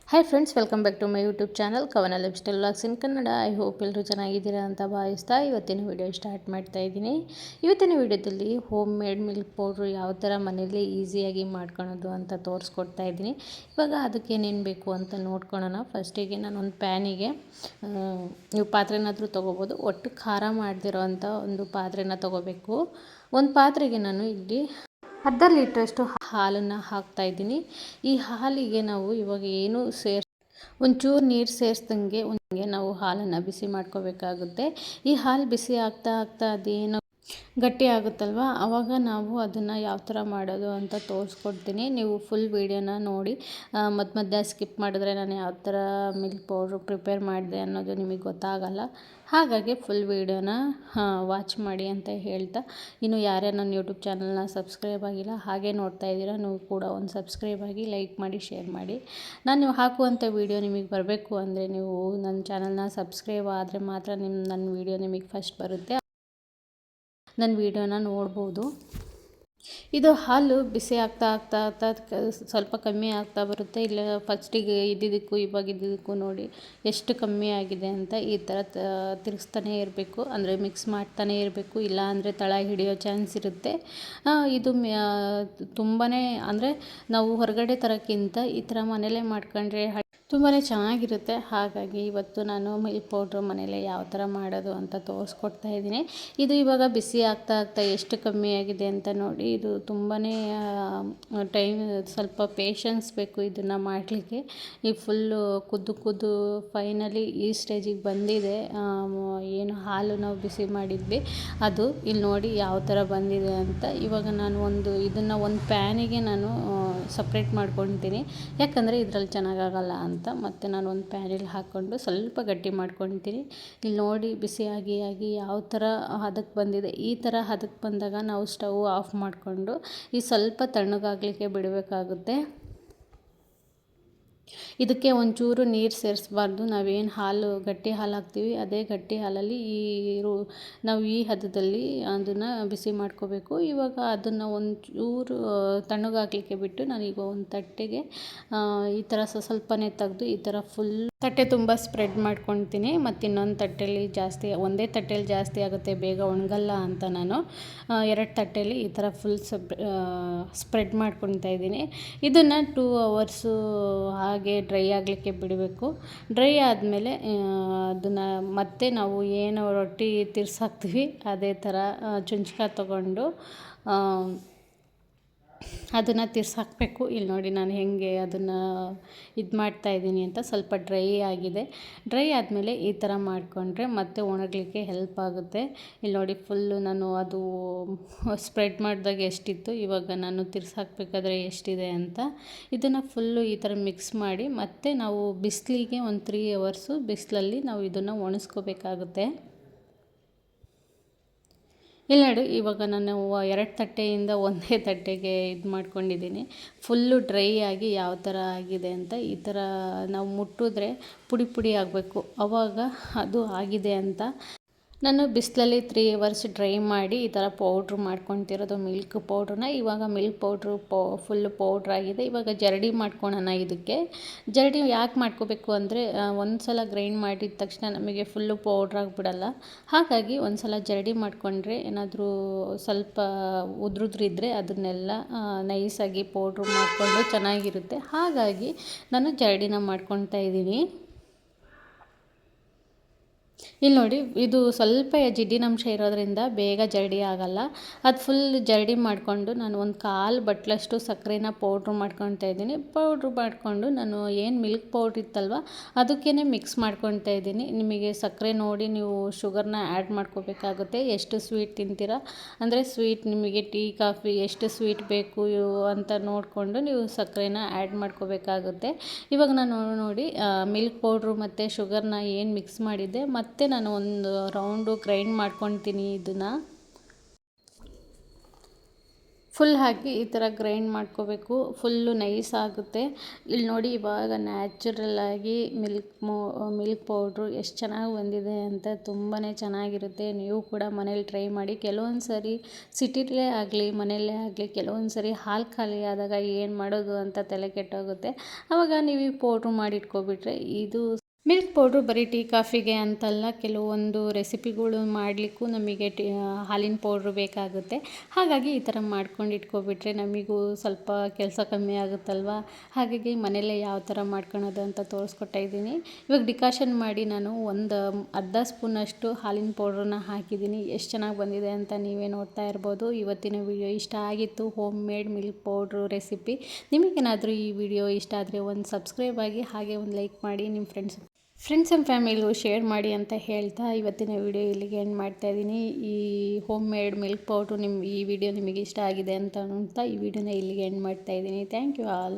Hi friends, welcome back to my YouTube channel Kavana lifestyle vlogs in Kannada. I hope ಎಲ್ಲರೂ ಚೆನ್ನಾಗಿದ್ದೀರಾ ಅಂತ ಭಾವಿಸ್ತಾ ಇವತ್ತಿನ ವಿಡಿಯೋ ಸ್ಟಾರ್ಟ್ ಮಾಡ್ತಾ ಇದ್ದೀನಿ. ಇವತ್ತಿನ ವಿಡಿಯೋದಲ್ಲಿ ಹೋಮ್ ಮೇಡ್ ಮಿಲ್ಕ್ ಪೌಡ್ರು ಯಾವ ಥರ ಮನೆಯಲ್ಲೇ ಈಸಿಯಾಗಿ ಮಾಡ್ಕೊಳೋದು ಅಂತ ತೋರಿಸ್ಕೊಡ್ತಾ ಇದ್ದೀನಿ. ಇವಾಗ ಅದಕ್ಕೆ ಏನೇನು ಬೇಕು ಅಂತ ನೋಡ್ಕೊಳ್ಳೋಣ. ಫಸ್ಟಿಗೆ ನಾನು ಒಂದು ಪ್ಯಾನಿಗೆ ನೀವು ಪಾತ್ರೆನಾದರೂ ತೊಗೋಬೋದು. ಒಟ್ಟು ಖಾರ ಮಾಡದಿರೋ ಅಂಥ ಒಂದು ಪಾತ್ರೆನ ತೊಗೋಬೇಕು. ಒಂದು ಪಾತ್ರೆಗೆ ನಾನು ಇಲ್ಲಿ ಅರ್ಧ ಲೀಟ್ರಷ್ಟು ಹಾಲನ್ನು ಹಾಕ್ತಾಯಿದ್ದೀನಿ. ಈ ಹಾಲಿಗೆ ನಾವು ಇವಾಗ ಏನು ಒಂಚೂರು ನೀರು ಸೇರಿಸ್ದಂಗೆ ನಾವು ಹಾಲನ್ನು ಬಿಸಿ ಮಾಡ್ಕೋಬೇಕಾಗುತ್ತೆ. ಈ ಹಾಲು ಬಿಸಿ ಆಗ್ತಾ ಆಗ್ತಾ ಅದೇನೋ ಗಟ್ಟಿ ಆಗುತ್ತಲ್ವ, ಆವಾಗ ನಾವು ಅದನ್ನು ಯಾವ ಥರ ಮಾಡೋದು ಅಂತ ತೋರಿಸ್ಕೊಡ್ತೀನಿ. ನೀವು ಫುಲ್ ವೀಡಿಯೋನ ನೋಡಿ. ಮಧ್ಯ ಸ್ಕಿಪ್ ಮಾಡಿದ್ರೆ ನಾನು ಯಾವ ಥರ ಮಿಲ್ಕ್ ಪೌಡ್ರು ಪ್ರಿಪೇರ್ ಮಾಡಿದೆ ಅನ್ನೋದು ನಿಮಗೆ ಗೊತ್ತಾಗಲ್ಲ. ಹಾಗಾಗಿ ಫುಲ್ ವೀಡಿಯೋನ ವಾಚ್ ಮಾಡಿ ಅಂತ ಹೇಳ್ತಾ, ಇನ್ನು ಯಾರ್ಯಾರು ನನ್ನ ಯೂಟ್ಯೂಬ್ ಚಾನಲ್ನ ಸಬ್ಸ್ಕ್ರೈಬ್ ಆಗಿಲ್ಲ ಹಾಗೆ ನೋಡ್ತಾ ಇದ್ದೀರಾ, ನೀವು ಕೂಡ ಒಂದು ಸಬ್ಸ್ಕ್ರೈಬ್ ಆಗಿ ಲೈಕ್ ಮಾಡಿ ಶೇರ್ ಮಾಡಿ. ನಾನು ಹಾಕುವಂಥ ವೀಡಿಯೋ ನಿಮಗೆ ಬರಬೇಕು ಅಂದರೆ ನೀವು ನನ್ನ ಚಾನಲ್ನ ಸಬ್ಸ್ಕ್ರೈಬ್ ಆದರೆ ಮಾತ್ರ ನನ್ನ ವೀಡಿಯೋ ನಿಮಗೆ ಫಸ್ಟ್ ಬರುತ್ತೆ, ನನ್ನ ವೀಡಿಯೋನ ನೋಡ್ಬೋದು. ಇದು ಹಾಲು ಬಿಸಿ ಆಗ್ತಾ ಆಗ್ತಾ ಆಗ್ತಾ ಸ್ವಲ್ಪ ಕಮ್ಮಿ ಆಗ್ತಾ ಬರುತ್ತೆ. ಇಲ್ಲ ಫಸ್ಟಿಗೆ ಇದ್ದಿದ್ದಕ್ಕೂ ಇವಾಗ ಇದ್ದಿದ್ದಕ್ಕೂ ನೋಡಿ ಎಷ್ಟು ಕಮ್ಮಿ ಆಗಿದೆ ಅಂತ. ಈ ಥರ ತಿರುಗಿಸ್ತಾನೆ ಇರಬೇಕು, ಅಂದರೆ ಮಿಕ್ಸ್ ಮಾಡ್ತಾನೆ ಇರಬೇಕು, ಇಲ್ಲ ಅಂದರೆ ತಳ ಹಿಡಿಯೋ ಚಾನ್ಸ್ ಇರುತ್ತೆ. ಇದು ತುಂಬಾ ಅಂದರೆ ನಾವು ಹೊರಗಡೆ ತರೋಕ್ಕಿಂತ ಈ ಥರ ಮನೇಲೇ ಮಾಡ್ಕೊಂಡ್ರೆ ತುಂಬಾ ಚೆನ್ನಾಗಿರುತ್ತೆ. ಹಾಗಾಗಿ ಇವತ್ತು ನಾನು ಮಿಲ್ಕ್ ಪೌಡ್ರು ಮನೇಲೆ ಯಾವ ಥರ ಮಾಡೋದು ಅಂತ ತೋರಿಸ್ಕೊಡ್ತಾ ಇದ್ದೀನಿ. ಇದು ಇವಾಗ ಬಿಸಿ ಆಗ್ತಾ ಆಗ್ತಾ ಎಷ್ಟು ಕಮ್ಮಿ ಆಗಿದೆ ಅಂತ ನೋಡಿ. ಇದು ತುಂಬಾ ಟೈಮ್, ಸ್ವಲ್ಪ ಪೇಷನ್ಸ್ ಬೇಕು ಇದನ್ನು ಮಾಡಲಿಕ್ಕೆ. ಈ ಫುಲ್ಲು ಕುದ್ದು ಫೈನಲಿ ಈ ಸ್ಟೇಜಿಗೆ ಬಂದಿದೆ. ಏನು ಹಾಲು ನಾವು ಬಿಸಿ ಮಾಡಿದ್ವಿ ಅದು ಇಲ್ಲಿ ನೋಡಿ ಯಾವ ಥರ ಬಂದಿದೆ ಅಂತ. ಇವಾಗ ನಾನು ಇದನ್ನು ಒಂದು ಪ್ಯಾನಿಗೆ ನಾನು ಸಪ್ರೇಟ್ ಮಾಡ್ಕೊತೀನಿ, ಯಾಕಂದರೆ ಇದರಲ್ಲಿ ಚೆನ್ನಾಗಾಗಲ್ಲ ಅಂತ. ಮತ್ತು ನಾನು ಒಂದು ಪ್ಯಾನಲ್ಲಿ ಹಾಕ್ಕೊಂಡು ಸ್ವಲ್ಪ ಗಟ್ಟಿ ಮಾಡ್ಕೊತೀನಿ. ಇಲ್ಲಿ ನೋಡಿ ಬಿಸಿಯಾಗಿ ಯಾವ ಥರ ಹದಕ್ಕೆ ಬಂದಿದೆ. ಈ ಥರ ಹದಕ್ಕೆ ಬಂದಾಗ ನಾವು ಸ್ಟವ್ ಆಫ್ ಮಾಡಿಕೊಂಡು ಈ ಸ್ವಲ್ಪ ತಣ್ಣಗಾಗಲಿಕ್ಕೆ ಬಿಡಬೇಕಾಗುತ್ತೆ. ಇದಕ್ಕೆ ಒಂಚೂರು ನೀರು ಸೇರಿಸಬಾರ್ದು. ನಾವೇನು ಗಟ್ಟಿ ಹಾಲು ಹಾಕ್ತೀವಿ ಅದೇ ಗಟ್ಟಿ ಹಾಲಲ್ಲಿ ನಾವು ಈ ಹದದಲ್ಲಿ ಅದನ್ನು ಬಿಸಿ ಮಾಡ್ಕೋಬೇಕು. ಇವಾಗ ಅದನ್ನು ಒಂಚೂರು ತಣ್ಣಗಾಗಲಿಕ್ಕೆ ಬಿಟ್ಟು ನಾನೀಗ ಒಂದು ತಟ್ಟೆಗೆ ಈ ಥರ ಸ್ವಲ್ಪನೇ ತೆಗೆದು ಈ ಥರ ಫುಲ್ ತಟ್ಟೆ ತುಂಬ ಸ್ಪ್ರೆಡ್ ಮಾಡ್ಕೊತೀನಿ. ಮತ್ತು ಇನ್ನೊಂದು ತಟ್ಟೆಯಲ್ಲಿ ಒಂದೇ ತಟ್ಟೆಯಲ್ಲಿ ಜಾಸ್ತಿ ಆಗುತ್ತೆ, ಬೇಗ ಒಣಗಲ್ಲ ಅಂತ ನಾನು 2 ತಟ್ಟೆಯಲ್ಲಿ ಈ ಥರ ಫುಲ್ ಸ್ಪ್ರೆಡ್ ಮಾಡ್ಕೊತಾ ಇದ್ದೀನಿ. ಇದನ್ನು 2 ಅವರ್ಸು ಹಾಗೆ ಡ್ರೈ ಆಗಲಿಕ್ಕೆ ಬಿಡಬೇಕು. ಡ್ರೈ ಆದಮೇಲೆ ಅದನ್ನು ಮತ್ತೆ ನಾವು ಏನು ರೊಟ್ಟಿ ತಿರ್ಸಾಕ್ತೀವಿ ಅದೇ ಥರ ಚುಂಚ್ಕ ತೊಗೊಂಡು ಅದನ್ನು ತಿರ್ಸಾಕಬೇಕು. ಇಲ್ಲಿ ನೋಡಿ ನಾನು ಹೇಗೆ ಅದನ್ನು ಮಾಡ್ತಾಯಿದ್ದೀನಿ ಅಂತ. ಸ್ವಲ್ಪ ಡ್ರೈ ಆಗಿದೆ. ಡ್ರೈ ಆದಮೇಲೆ ಈ ಥರ ಮಾಡಿಕೊಂಡ್ರೆ ಮತ್ತೆ ಒಣಗಲಿಕ್ಕೆ ಹೆಲ್ಪ್ ಆಗುತ್ತೆ. ಇಲ್ಲಿ ನೋಡಿ ಫುಲ್ಲು ನಾನು ಅದು ಸ್ಪ್ರೆಡ್ ಮಾಡಿದಾಗ ಎಷ್ಟಿತ್ತು, ಇವಾಗ ನಾನು ತಿರ್ಸಾಕಬೇಕಾದ್ರೆ ಎಷ್ಟಿದೆ ಅಂತ. ಇದನ್ನು ಫುಲ್ಲು ಈ ಥರ ಮಿಕ್ಸ್ ಮಾಡಿ ಮತ್ತೆ ನಾವು ಬಿಸಿಲಿಗೆ ಒಂದು 3 ಅವರ್ಸು ಬಿಸಿಲಲ್ಲಿ ನಾವು ಇದನ್ನು ಒಣಗಿಸ್ಕೋಬೇಕಾಗುತ್ತೆ. ಇಲ್ಲಿ ನೋಡಿ ಇವಾಗ ನಾನು 2 ತಟ್ಟೆಯಿಂದ ಒಂದೇ ತಟ್ಟೆಗೆ ಮಾಡ್ಕೊಂಡಿದ್ದೀನಿ. ಫುಲ್ಲು ಡ್ರೈ ಆಗಿ ಯಾವ ಥರ ಆಗಿದೆ ಅಂತ. ಈ ಥರ ನಾವು ಮುಟ್ಟಿದ್ರೆ ಪುಡಿ ಆಗಬೇಕು, ಆವಾಗ ಅದು ಆಗಿದೆ ಅಂತ. ನಾನು ಬಿಸಿಲಲ್ಲಿ 3 ಅವರ್ಸ್ ಡ್ರೈ ಮಾಡಿ ಈ ಥರ ಪೌಡ್ರ್ ಮಾಡ್ಕೊತಿರೋದು ಮಿಲ್ಕ್ ಪೌಡ್ರನ್ನ. ಇವಾಗ ಮಿಲ್ಕ್ ಪೌಡ್ರು ಫುಲ್ಲು ಪೌಡ್ರಾಗಿದೆ. ಇವಾಗ ಜರಡಿ ಮಾಡ್ಕೊಳ್ಳೋಣ. ಇದಕ್ಕೆ ಜರಡಿ ಯಾಕೆ ಮಾಡ್ಕೋಬೇಕು ಅಂದರೆ ಒಂದು ಸಲ ಗ್ರೈಂಡ್ ಮಾಡಿದ ತಕ್ಷಣ ನಮಗೆ ಫುಲ್ಲು ಪೌಡ್ರಾಗಿಬಿಡಲ್ಲ. ಹಾಗಾಗಿ ಒಂದು ಸಲ ಜರಡಿ ಮಾಡಿಕೊಂಡ್ರೆ ಏನಾದರೂ ಸ್ವಲ್ಪ ಉದ್ರಿದ್ರೆ ಅದನ್ನೆಲ್ಲ ನೈಸಾಗಿ ಪೌಡ್ರು ಮಾಡಿಕೊಂಡು ಚೆನ್ನಾಗಿರುತ್ತೆ. ಹಾಗಾಗಿ ನಾನು ಜರಡಿನ ಮಾಡ್ಕೊತಾ ಇದ್ದೀನಿ. ಇಲ್ಲಿ ನೋಡಿ ಇದು ಸ್ವಲ್ಪ ಜಿಡ್ಡಿನಂಶ ಇರೋದ್ರಿಂದ ಬೇಗ ಜರಡಿ ಆಗಲ್ಲ. ಅದು ಫುಲ್ ಜರಡಿ ಮಾಡಿಕೊಂಡು ನಾನು ಒಂದು 1/4 ಬಟ್ಲಷ್ಟು ಸಕ್ಕರೆನ ಪೌಡ್ರು ಮಾಡ್ಕೊತಾ ಇದ್ದೀನಿ. ಪೌಡ್ರು ಮಾಡಿಕೊಂಡು ನಾನು ಏನು ಮಿಲ್ಕ್ ಪೌಡ್ರ್ ಇತ್ತಲ್ವ ಅದಕ್ಕೇ ಮಿಕ್ಸ್ ಮಾಡ್ಕೊತಾ ಇದ್ದೀನಿ. ನಿಮಗೆ ಸಕ್ಕರೆ ನೋಡಿ ನೀವು ಶುಗರ್ನ ಆ್ಯಡ್ ಮಾಡ್ಕೋಬೇಕಾಗುತ್ತೆ. ಎಷ್ಟು ಸ್ವೀಟ್ ತಿಂತೀರಾ ಅಂದರೆ ಸ್ವೀಟ್ ನಿಮಗೆ ಟೀ ಕಾಫಿ ಎಷ್ಟು ಸ್ವೀಟ್ ಬೇಕು ಅಂತ ನೋಡಿಕೊಂಡು ನೀವು ಸಕ್ಕರೆನ ಆ್ಯಡ್ ಮಾಡ್ಕೋಬೇಕಾಗುತ್ತೆ. ಇವಾಗ ನಾನು ನೋಡಿ ಮಿಲ್ಕ್ ಪೌಡ್ರು ಮತ್ತು ಶುಗರ್ನ ಏನು ಮಿಕ್ಸ್ ಮಾಡಿದ್ದೆ ಮತ್ತು ನಾನು ಒಂದು ರೌಂಡು ಗ್ರೈಂಡ್ ಮಾಡ್ಕೊತೀನಿ. ಇದನ್ನು ಫುಲ್ ಹಾಕಿ ಈ ಥರ ಗ್ರೈಂಡ್ ಮಾಡ್ಕೋಬೇಕು. ಫುಲ್ಲು ನೈಸ್ ಆಗುತ್ತೆ. ಇಲ್ಲಿ ನೋಡಿ ಇವಾಗ ನ್ಯಾಚುರಲ್ಲಾಗಿ ಮಿಲ್ಕ್ ಪೌಡ್ರು ಎಷ್ಟು ಚೆನ್ನಾಗಿ ಬಂದಿದೆ ಅಂತ. ತುಂಬಾ ಚೆನ್ನಾಗಿರುತ್ತೆ. ನೀವು ಕೂಡ ಮನೇಲಿ ಟ್ರೈ ಮಾಡಿ. ಕೆಲವೊಂದು ಸರಿ ಸಿಟಿಲೇ ಆಗಲಿ ಮನೆಯಲ್ಲೇ ಆಗಲಿ ಕೆಲವೊಂದು ಸರಿ ಹಾಲು ಖಾಲಿ ಆದಾಗ ಏನು ಮಾಡೋದು ಅಂತ ತಲೆ ಕೆಟ್ಟೋಗುತ್ತೆ. ಆವಾಗ ನೀವು ಈ ಪೌಡ್ರು ಮಾಡಿಟ್ಕೊಬಿಟ್ರೆ ಇದು ಮಿಲ್ಕ್ ಪೌಡ್ರು ಬರೀ ಟೀ ಕಾಫಿಗೆ ಅಂತಲ್ಲ, ಕೆಲವೊಂದು ರೆಸಿಪಿಗಳು ಮಾಡಲಿಕ್ಕೂ ನಮಗೆ ಹಾಲಿನ ಪೌಡ್ರು ಬೇಕಾಗುತ್ತೆ. ಹಾಗಾಗಿ ಈ ಥರ ಮಾಡ್ಕೊಂಡು ಇಟ್ಕೊಬಿಟ್ರೆ ನಮಗೂ ಸ್ವಲ್ಪ ಕೆಲಸ ಕಮ್ಮಿ ಆಗುತ್ತಲ್ವ. ಹಾಗಾಗಿ ಮನೆಯಲ್ಲೇ ಯಾವ ಥರ ಮಾಡ್ಕೊಳೋದು ಅಂತ ತೋರಿಸ್ಕೊಡ್ತಾ ಇದ್ದೀನಿ. ಇವಾಗ ಡಿಕಾಷನ್ ಮಾಡಿ ನಾನು ಒಂದು ಅರ್ಧ ಸ್ಪೂನಷ್ಟು ಹಾಲಿನ ಪೌಡ್ರನ್ನ ಹಾಕಿದ್ದೀನಿ. ಎಷ್ಟು ಚೆನ್ನಾಗಿ ಬಂದಿದೆ ಅಂತ ನೀವೇ ನೋಡ್ತಾ ಇರ್ಬೋದು. ಇವತ್ತಿನ ವಿಡಿಯೋ ಇಷ್ಟ ಆಗಿತ್ತು, home made milk powder recipe. ನಿಮಗೇನಾದರೂ ಈ ವಿಡಿಯೋ ಇಷ್ಟ ಆದರೆ ಒಂದು ಸಬ್ಸ್ಕ್ರೈಬ್ ಆಗಿ, ಹಾಗೆ ಒಂದು ಲೈಕ್ ಮಾಡಿ, ನಿಮ್ಮ ಫ್ರೆಂಡ್ಸ್ ಆ್ಯಂಡ್ ಫ್ಯಾಮಿಲಿಗೂ ಶೇರ್ ಮಾಡಿ ಅಂತ ಹೇಳ್ತಾ ಇವತ್ತಿನ ವಿಡಿಯೋ ಇಲ್ಲಿಗೆ ಎಂಡ್ ಮಾಡ್ತಾಯಿದ್ದೀನಿ. ಈ ಹೋಮ್ ಮೇಡ್ ಮಿಲ್ಕ್ ಪೌಡ್ರು ಈ ವಿಡಿಯೋ ನಿಮಗೆ ಇಷ್ಟ ಆಗಿದೆ ಅಂತ ಈ ವಿಡಿಯೋನ ಇಲ್ಲಿಗೆ ಎಂಡ್ ಮಾಡ್ತಾಯಿದ್ದೀನಿ. Thank you all.